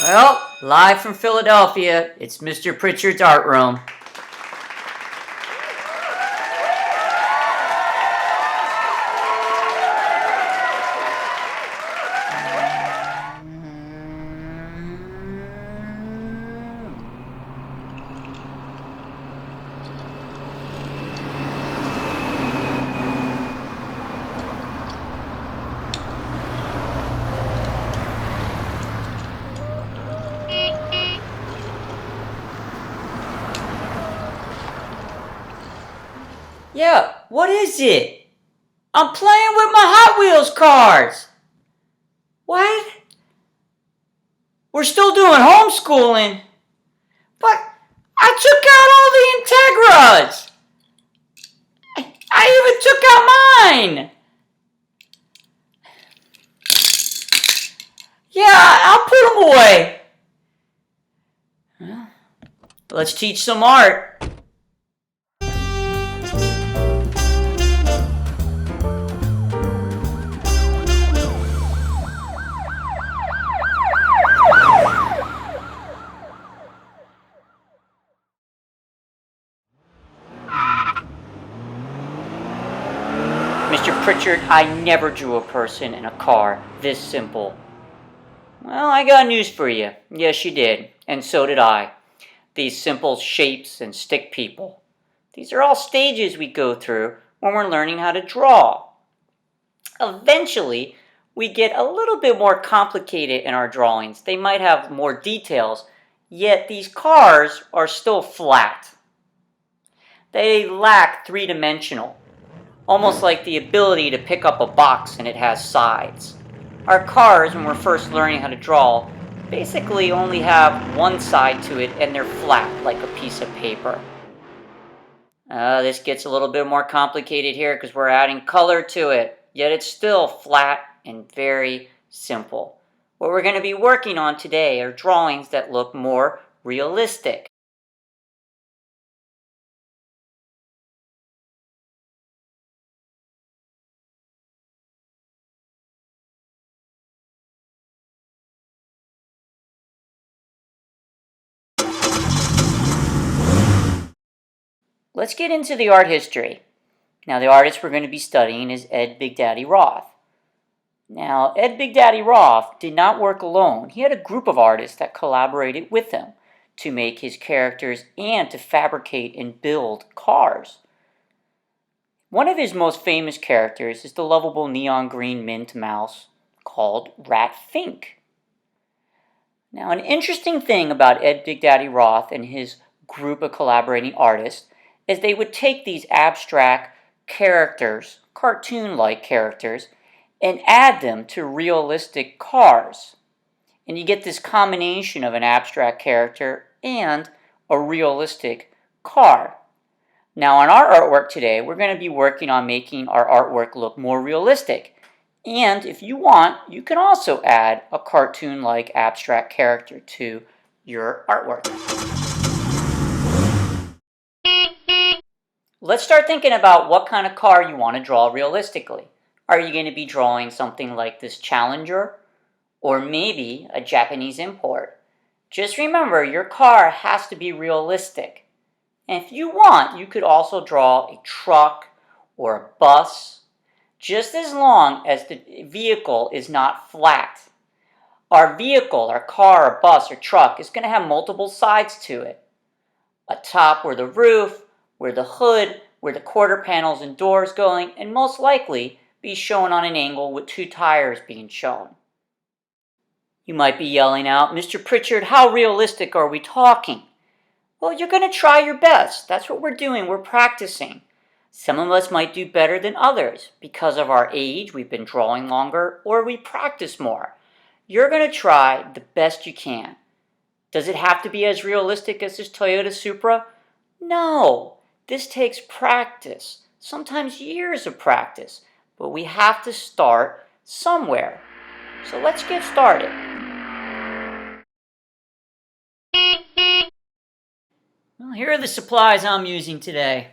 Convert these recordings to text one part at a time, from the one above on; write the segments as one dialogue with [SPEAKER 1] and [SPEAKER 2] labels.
[SPEAKER 1] Well, live from Philadelphia, it's Mr. Pritchard's Art Room. Yeah, what is it? I'm playing with my Hot Wheels cars. What? We're still doing homeschooling. But I took out all the Integras. I even took out mine. Yeah, I'll put them away. Well, let's teach some art. Mr. Pritchard, I never drew a person in a car this simple. Well, I got news for you. Yes, you did. And so did I. These simple shapes and stick people. These are all stages we go through when we're learning how to draw. Eventually, we get a little bit more complicated in our drawings. They might have more details, yet these cars are still flat. They lack three-dimensional, almost like the ability to pick up a box and it has sides. Our cars, when we're first learning how to draw, basically only have one side to it and they're flat like a piece of paper. This gets a little bit more complicated here because we're adding color to it, yet it's still flat and very simple. What we're going to be working on today are drawings that look more realistic. Let's get into the art history. Now, the artist we're going to be studying is Ed Big Daddy Roth. Now, Ed Big Daddy Roth did not work alone. He had a group of artists that collaborated with him to make his characters and to fabricate and build cars. One of his most famous characters is the lovable neon green mint mouse called Rat Fink. Now, an interesting thing about Ed Big Daddy Roth and his group of collaborating artists is they would take these abstract characters, cartoon-like characters, and add them to realistic cars. And you get this combination of an abstract character and a realistic car. Now, on our artwork today, we're going to be working on making our artwork look more realistic. And if you want, you can also add a cartoon-like abstract character to your artwork. Let's start thinking about what kind of car you want to draw realistically. Are you going to be drawing something like this Challenger? Or maybe a Japanese import? Just remember, your car has to be realistic. And if you want, you could also draw a truck or a bus, just as long as the vehicle is not flat. Our vehicle, our car, or bus, or truck is going to have multiple sides to it. A top where the roof, where the hood, where the quarter panels and doors going, and most likely be shown on an angle with two tires being shown. You might be yelling out, Mr. Pritchard, how realistic are we talking? Well, you're going to try your best. That's what we're doing. We're practicing. Some of us might do better than others. Because of our age, we've been drawing longer, or we practice more. You're going to try the best you can. Does it have to be as realistic as this Toyota Supra? No. This takes practice, sometimes years of practice, but we have to start somewhere. So let's get started. Well, here are the supplies I'm using today.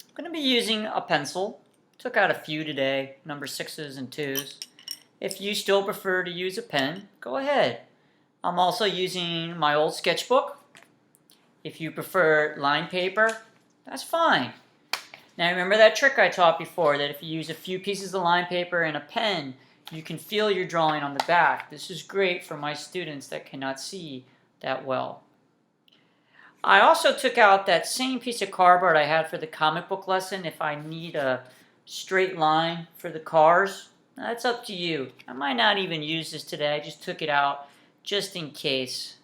[SPEAKER 1] I'm going to be using a pencil Took out a few today, number 6s and 2s. If you still prefer to use a pen, go ahead. I'm also using my old sketchbook. If you prefer line paper, that's fine. Now remember that trick I taught before, that if you use a few pieces of line paper and a pen, you can feel your drawing on the back. This is great for my students that cannot see that well. I also took out that same piece of cardboard I had for the comic book lesson if I need a straight line for the cars. That's up to you. I might not even use this today. I just took it out just in case.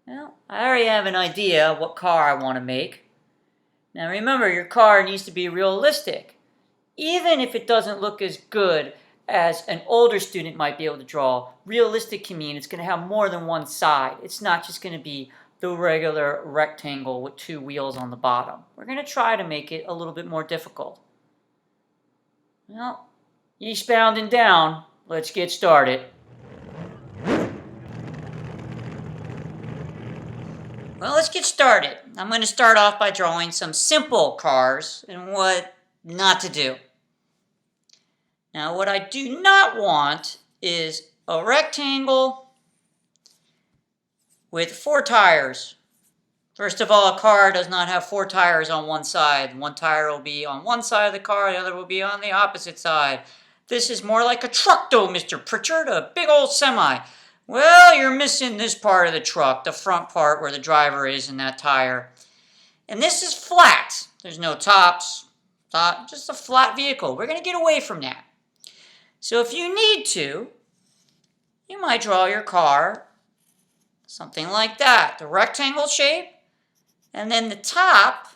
[SPEAKER 1] Well, I already have an idea what car I want to make. Now remember, your car needs to be realistic. Even if it doesn't look as good as an older student might be able to draw, realistic can mean it's going to have more than one side. It's not just going to be the regular rectangle with 2 wheels on the bottom. We're going to try to make it a little bit more difficult. Well, eastbound and down, let's get started. Well, let's get started. I'm going to start off by drawing some simple cars and what not to do. Now, what I do not want is a rectangle with 4 tires. First of all, a car does not have 4 tires on one side. One tire will be on one side of the car, the other will be on the opposite side. This is more like a truck though, Mr. Pritchard, a big old semi. Well, you're missing this part of the truck, the front part where the driver is in that tire. And this is flat. There's no tops, just a flat vehicle. We're going to get away from that. So if you need to, you might draw your car something like that, the rectangle shape, and then the top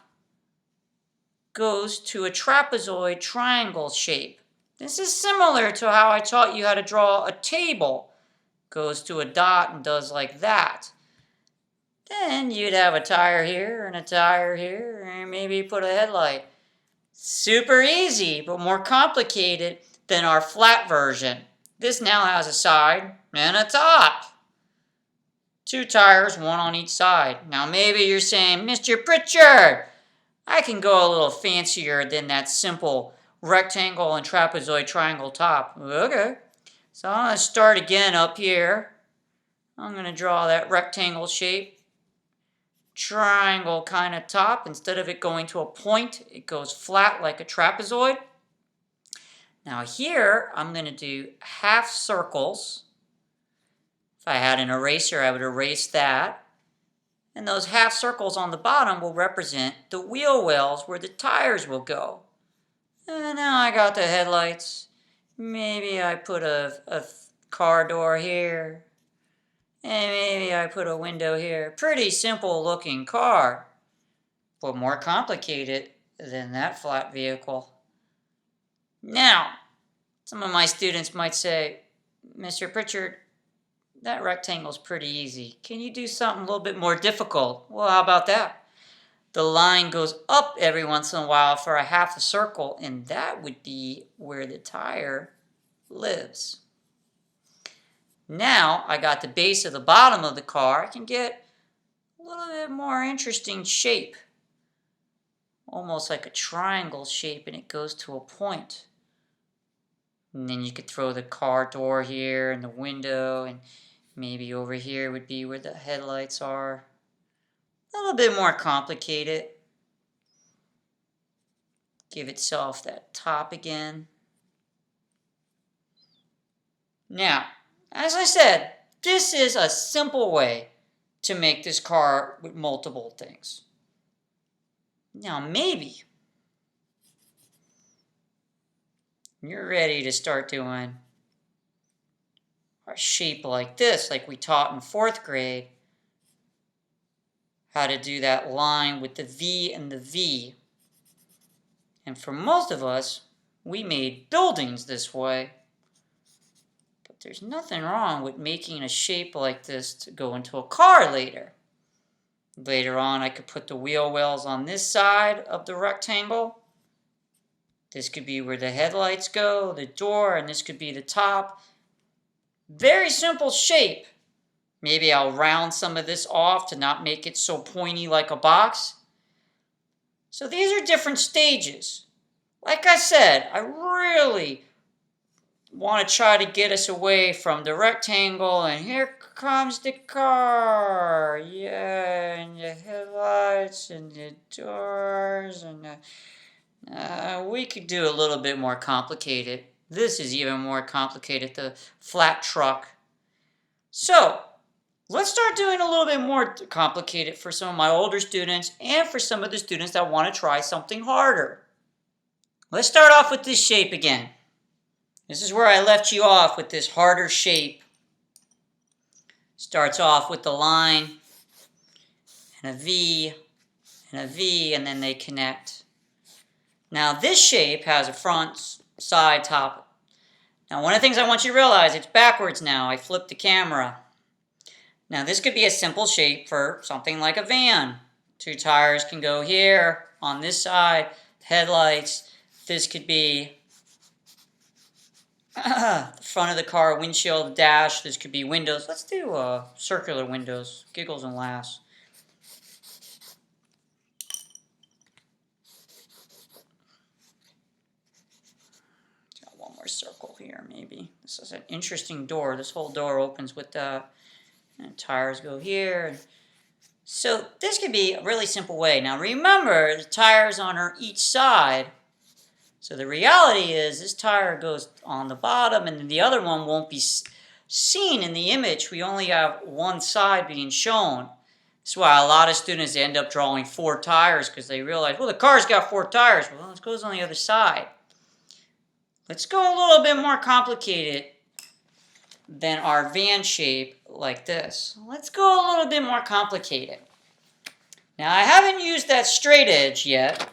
[SPEAKER 1] goes to a trapezoid triangle shape. This is similar to how I taught you how to draw a table. Goes to a dot and does like that. Then you'd have a tire here and a tire here, and maybe put a headlight. Super easy, but more complicated than our flat version. This now has a side and a top. 2 tires, 1 on each side. Now maybe you're saying, Mr. Pritchard, I can go a little fancier than that simple rectangle and trapezoid triangle top. Okay. So I'm going to start again up here. I'm going to draw that rectangle shape, triangle kind of top. Instead of it going to a point, it goes flat like a trapezoid. Now here, I'm going to do half circles. If I had an eraser, I would erase that. And those half circles on the bottom will represent the wheel wells where the tires will go. And now I got the headlights. Maybe I put a car door here. And maybe I put a window here. Pretty simple looking car. But more complicated than that flat vehicle. Now, some of my students might say, Mr. Pritchard, that rectangle's pretty easy. Can you do something a little bit more difficult? Well, how about that? The line goes up every once in a while for a half a circle, and that would be where the tire lives. Now I got the base of the bottom of the car. I can get a little bit more interesting shape. Almost like a triangle shape, and it goes to a point. And then you could throw the car door here and the window, and maybe over here would be where the headlights are. A little bit more complicated. Give itself that top again. Now, as I said, this is a simple way to make this car with multiple things. Now, maybe you're ready to start doing a shape like this, like we taught in 4th grade. How to do that line with the V and the V. And for most of us, we made buildings this way. But there's nothing wrong with making a shape like this to go into a car later. Later on, I could put the wheel wells on this side of the rectangle. This could be where the headlights go, the door, and this could be the top. Very simple shape. Maybe I'll round some of this off to not make it so pointy like a box. So these are different stages. Like I said, I really want to try to get us away from the rectangle, and here comes the car. Yeah, and the headlights and the doors and we could do a little bit more complicated. This is even more complicated, the flat truck. So, let's start doing a little bit more complicated for some of my older students and for some of the students that want to try something harder. Let's start off with this shape again. This is where I left you off with this harder shape. Starts off with the line and a V and a V, and then they connect. Now this shape has a front, side, top. Now one of the things I want you to realize, it's backwards now. I flipped the camera. Now this could be a simple shape for something like a van. Two tires can go here on this side, headlights. This could be the front of the car, windshield, dash. This could be windows. Let's do circular windows, giggles and laughs. Got one more circle here, maybe. This is an interesting door. This whole door opens with the tires go here. So this could be a really simple way. Now remember, the tires on each side. So the reality is this tire goes on the bottom and then the other one won't be seen in the image. We only have one side being shown. That's why a lot of students end up drawing 4 tires because they realize, well, the car's got 4 tires. Well, it goes on the other side. Let's go a little bit more complicated than our van shape like this. Let's go a little bit more complicated. Now I haven't used that straight edge yet.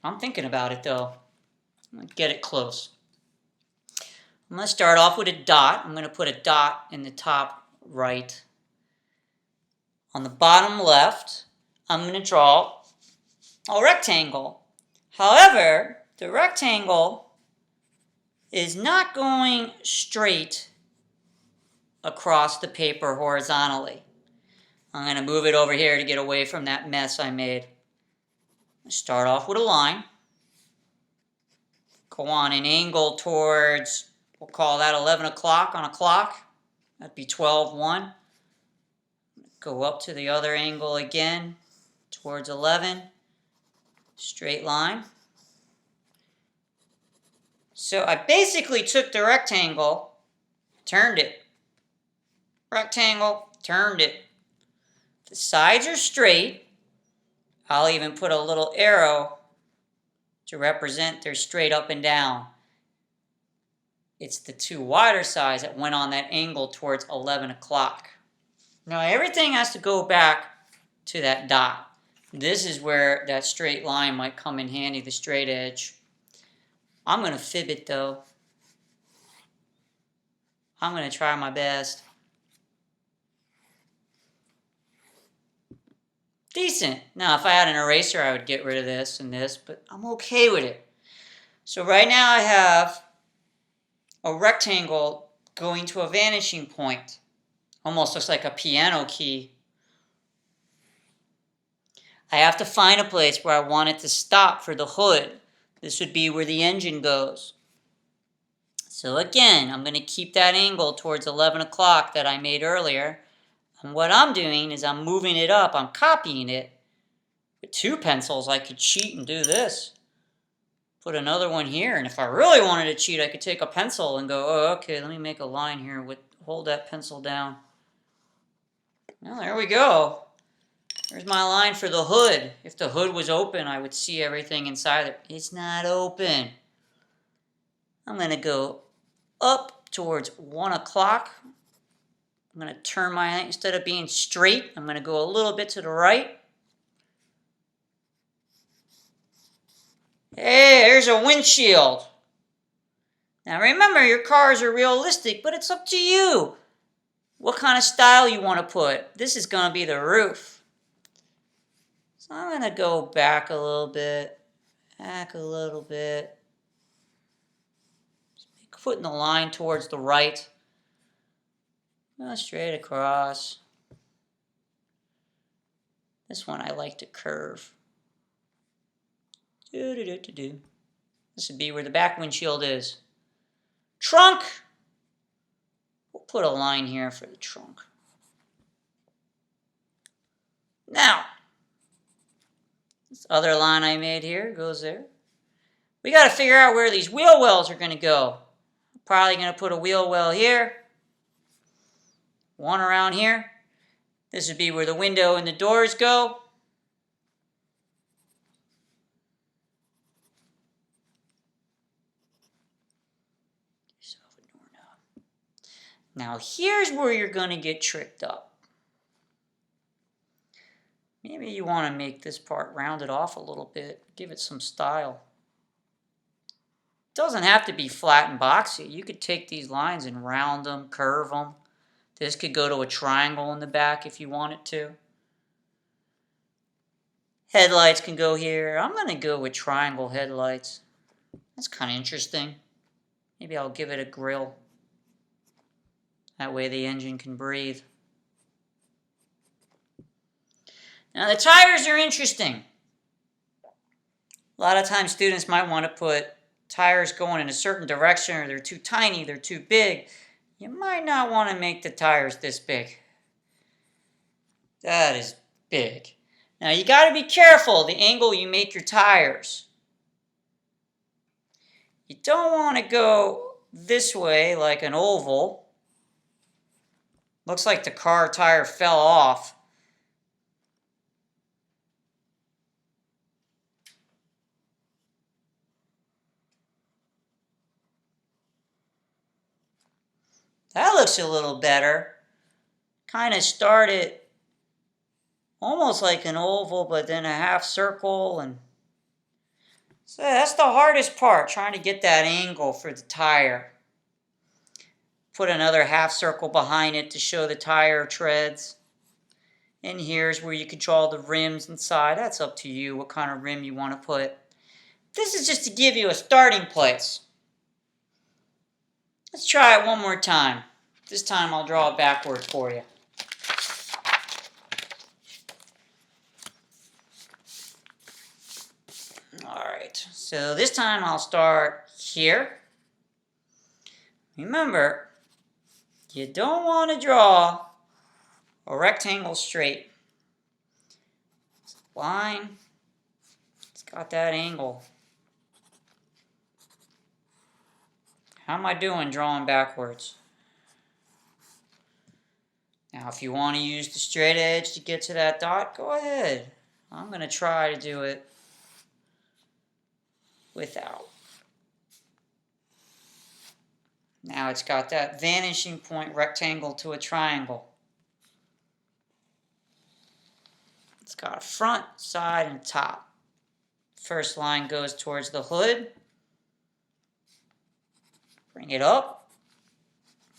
[SPEAKER 1] I'm thinking about it though. I'm going to get it close. I'm going to start off with a dot. I'm going to put a dot in the top right. On the bottom left, I'm going to draw a rectangle. However, the rectangle is not going straight across the paper horizontally. I'm going to move it over here to get away from that mess I made. Start off with a line. Go on an angle towards, we'll call that 11 o'clock on a clock. That'd be 12:1. Go up to the other angle again towards 11. Straight line. So I basically took the rectangle, turned it. Rectangle, turned it. The sides are straight. I'll even put a little arrow to represent they're straight up and down. It's the 2 wider sides that went on that angle towards 11 o'clock. Now everything has to go back to that dot. This is where that straight line might come in handy, the straight edge. I'm going to fib it though. I'm going to try my best. Decent. Now if I had an eraser I would get rid of this and this, but I'm okay with it. So right now I have a rectangle going to a vanishing point. Almost looks like a piano key. I have to find a place where I want it to stop for the hood. This would be where the engine goes. So again, I'm going to keep that angle towards 11 o'clock that I made earlier. And what I'm doing is I'm moving it up. I'm copying it. With 2 pencils, I could cheat and do this. Put another one here. And if I really wanted to cheat, I could take a pencil and go, oh, okay, let me make a line here. Hold that pencil down. Well, there we go. There's my line for the hood. If the hood was open, I would see everything inside it. It's not open. I'm going to go up towards 1 o'clock. I'm going to turn my, instead of being straight, I'm going to go a little bit to the right. Hey, there's a windshield. Now remember, your cars are realistic, but it's up to you. What kind of style you want to put. This is going to be the roof. So I'm going to go back a little bit. Back a little bit. Putting the line towards the right. Go straight across. This one I like to curve. This would be where the back windshield is. Trunk! We'll put a line here for the trunk. Now, this other line I made here goes there. We got to figure out where these wheel wells are going to go. Probably going to put a wheel well here. One around here. This would be where the window and the doors go. Now here's where you're going to get tricked up. Maybe you want to make this part rounded off a little bit. Give it some style. It doesn't have to be flat and boxy. You could take these lines and round them, curve them. This could go to a triangle in the back if you want it to. Headlights can go here. I'm going to go with triangle headlights. That's kind of interesting. Maybe I'll give it a grill. That way the engine can breathe. Now the tires are interesting. A lot of times students might want to put tires going in a certain direction, or they're too tiny, they're too big. You might not want to make the tires this big. That is big. Now you got to be careful the angle you make your tires. You don't want to go this way like an oval. Looks like the car tire fell off. That looks a little better. Kind of started almost like an oval, but then a half circle. And so that's the hardest part, trying to get that angle for the tire. Put another half circle behind it to show the tire treads. And here's where you can draw the rims inside. That's up to you what kind of rim you want to put. This is just to give you a starting place. Let's try it one more time. This time I'll draw it backward for you. Alright, so this time I'll start here. Remember, you don't want to draw a rectangle straight. Line, it's got that angle. How am I doing drawing backwards? Now if you want to use the straight edge to get to that dot, go ahead. I'm going to try to do it without. Now it's got that vanishing point rectangle to a triangle. It's got a front, side, and top. First line goes towards the hood. Bring it up.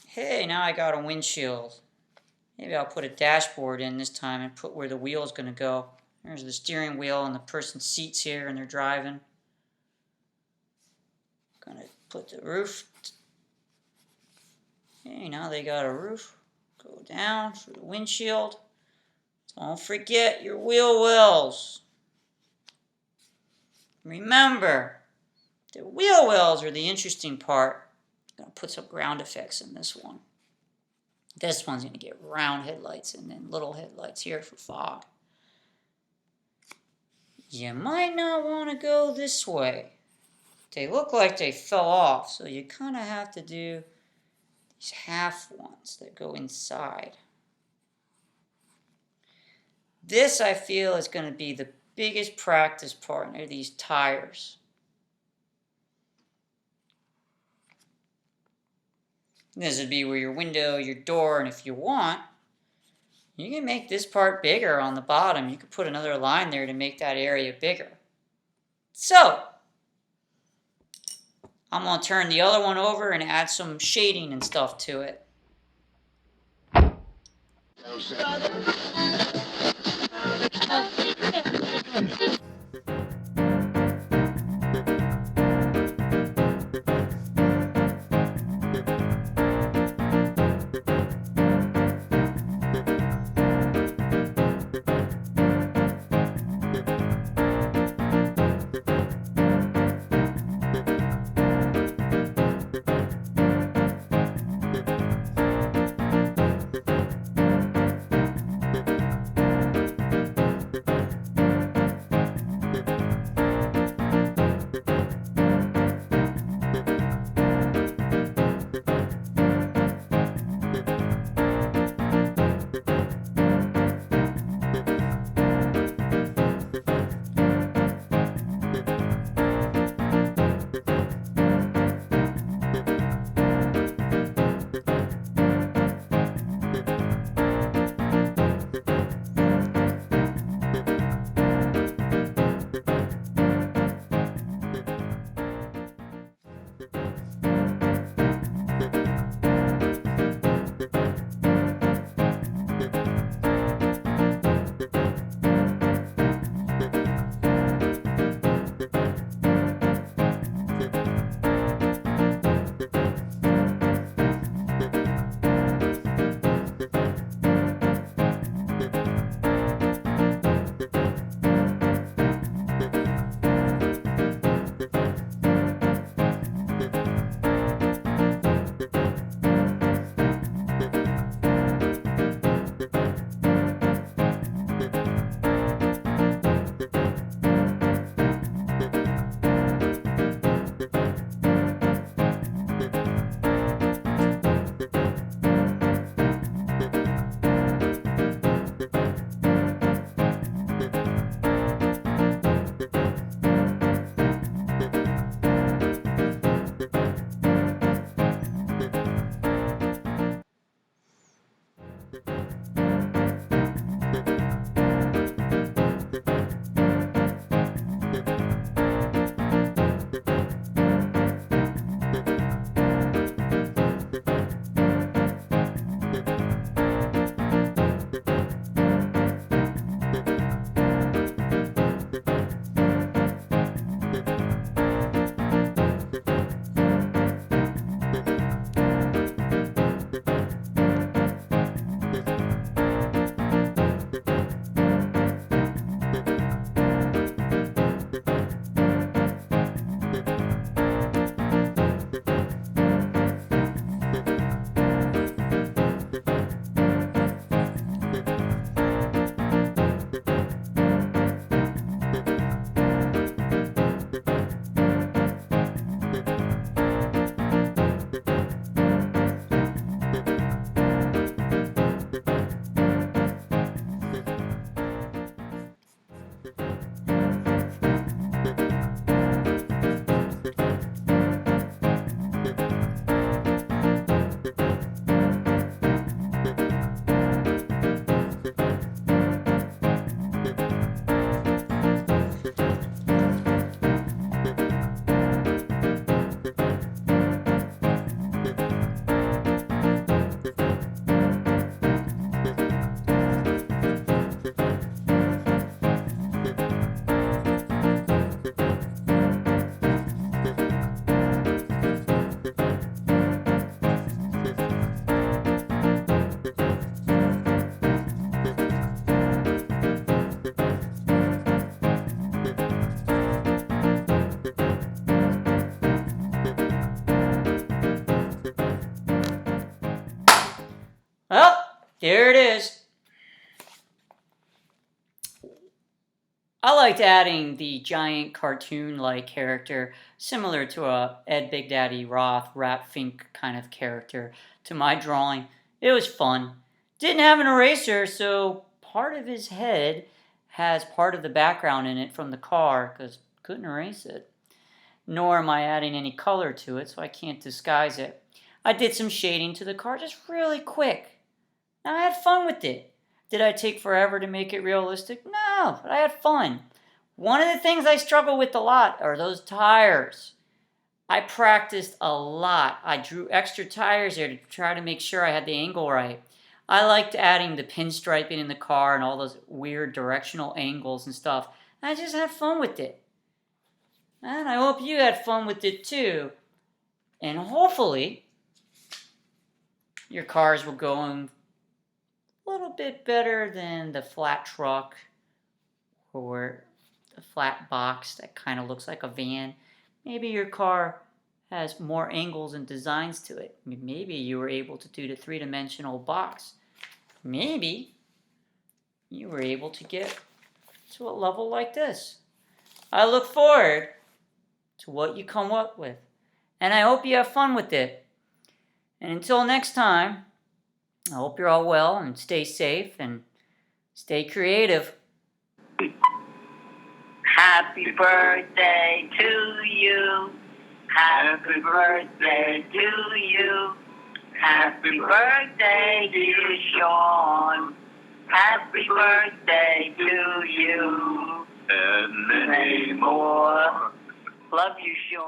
[SPEAKER 1] Hey, now I got a windshield. Maybe I'll put a dashboard in this time and put where the wheel is going to go. There's the steering wheel and the person's seats here and they're driving. Going to put the roof. Okay, now they got a roof. Go down for the windshield. Don't forget your wheel wells. Remember, the wheel wells are the interesting part. I'm going to put some ground effects in this one. This one's going to get round headlights and then little headlights here for fog. You might not want to go this way. They look like they fell off, so you kind of have to do these half ones that go inside. This, I feel, is going to be the biggest practice part are these tires. This would be where your window, your door, and if you want, you can make this part bigger on the bottom. You could put another line there to make that area bigger. So, I'm going to turn the other one over and add some shading and stuff to it. There it is. I liked adding the giant cartoon-like character, similar to a Ed Big Daddy Roth, Rat Fink kind of character, to my drawing. It was fun. Didn't have an eraser, so part of his head has part of the background in it from the car, because couldn't erase it. Nor am I adding any color to it, so I can't disguise it. I did some shading to the car just really quick. Now I had fun with it. Did I take forever to make it realistic? No, but I had fun. One of the things I struggle with a lot are those tires. I practiced a lot. I drew extra tires there to try to make sure I had the angle right. I liked adding the pinstriping in the car and all those weird directional angles and stuff. I just had fun with it. And I hope you had fun with it too. And hopefully, your cars will go in a little bit better than the flat truck or the flat box that kind of looks like a van. Maybe your car has more angles and designs to it. Maybe you were able to do the three-dimensional box. Maybe you were able to get to a level like this. I look forward to what you come up with, and I hope you have fun with it. And until next time, I hope you're all well and stay safe and stay creative.
[SPEAKER 2] Happy birthday to you. Happy birthday to you. Happy birthday, dear Sean. Happy birthday to you. And many more. Love you, Sean.